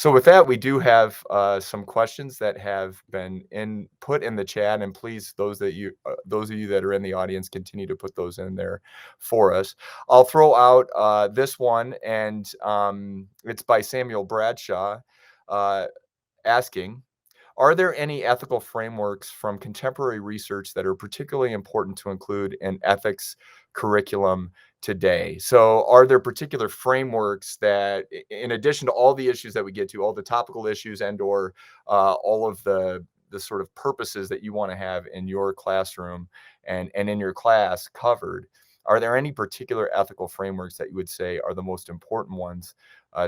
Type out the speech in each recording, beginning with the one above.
So with that, we do have some questions that have been put in the chat, and please, those of you that are in the audience, continue to put those in there for us. I'll throw out this one, and it's by Samuel Bradshaw, uh, asking, are there any ethical frameworks from contemporary research that are particularly important to include in ethics curriculum today? So, are there particular frameworks that, in addition to all the issues that we get to, all the topical issues and/or all of the sort of purposes that you want to have in your classroom and in your class covered? Are there any particular ethical frameworks that you would say are the most important ones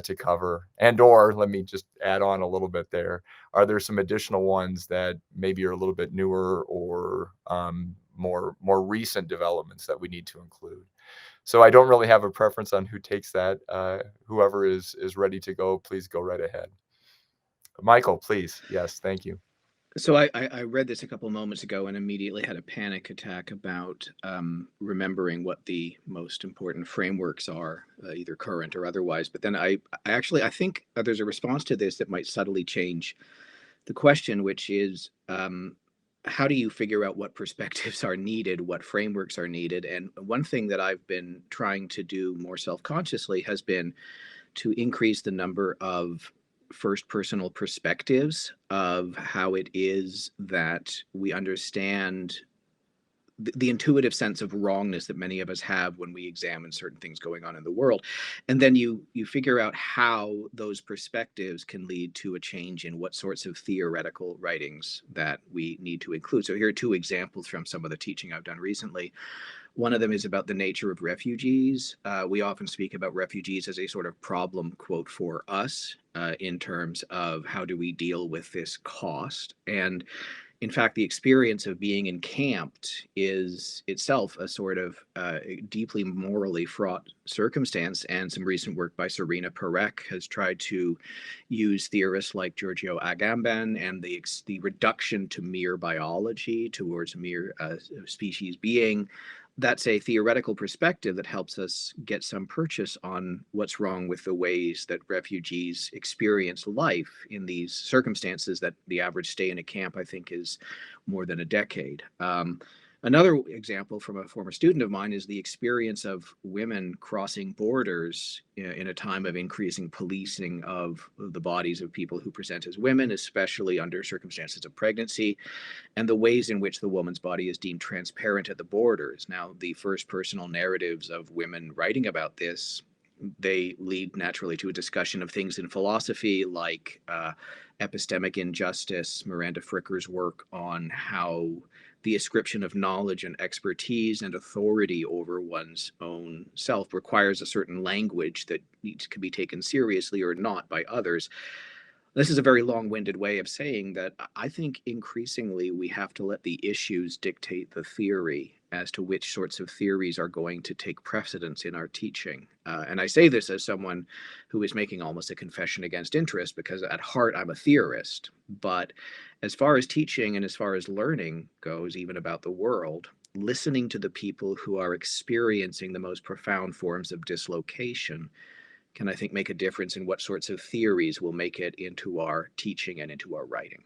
to cover? And/or let me just add on a little bit there, are there some additional ones that maybe are a little bit newer or more recent developments that we need to include? So I don't really have a preference on who takes that. Whoever is ready to go, please go right ahead. Michael, please. Yes, thank you. So I read this a couple of moments ago and immediately had a panic attack about remembering what the most important frameworks are, either current or otherwise. But then I think there's a response to this that might subtly change the question, which is how do you figure out what perspectives are needed, what frameworks are needed? And one thing that I've been trying to do more self-consciously has been to increase the number of first personal perspectives of how it is that we understand the intuitive sense of wrongness that many of us have when we examine certain things going on in the world, and then you figure out how those perspectives can lead to a change in what sorts of theoretical writings that we need to include. So here are two examples from some of the teaching I've done recently. One of them is about the nature of refugees. We often speak about refugees as a sort of problem, quote, for us in terms of how do we deal with this cost. And in fact, the experience of being encamped is itself a sort of deeply morally fraught circumstance. And some recent work by Serena Perec has tried to use theorists like Giorgio Agamben and the reduction to mere biology towards mere species being. That's a theoretical perspective that helps us get some purchase on what's wrong with the ways that refugees experience life in these circumstances that the average stay in a camp, I think, is more than a decade. Another example from a former student of mine is the experience of women crossing borders in a time of increasing policing of the bodies of people who present as women, especially under circumstances of pregnancy, and the ways in which the woman's body is deemed transparent at the borders. Now, the first personal narratives of women writing about this, they lead naturally to a discussion of things in philosophy like epistemic injustice, Miranda Fricker's work on how the ascription of knowledge and expertise and authority over one's own self requires a certain language that needs to be taken seriously or not by others. This is a very long-winded way of saying that I think increasingly we have to let the issues dictate the theory as to which sorts of theories are going to take precedence in our teaching. And I say this as someone who is making almost a confession against interest, because at heart I'm a theorist. But as far as teaching and as far as learning goes, even about the world, listening to the people who are experiencing the most profound forms of dislocation can, I think, make a difference in what sorts of theories will make it into our teaching and into our writing.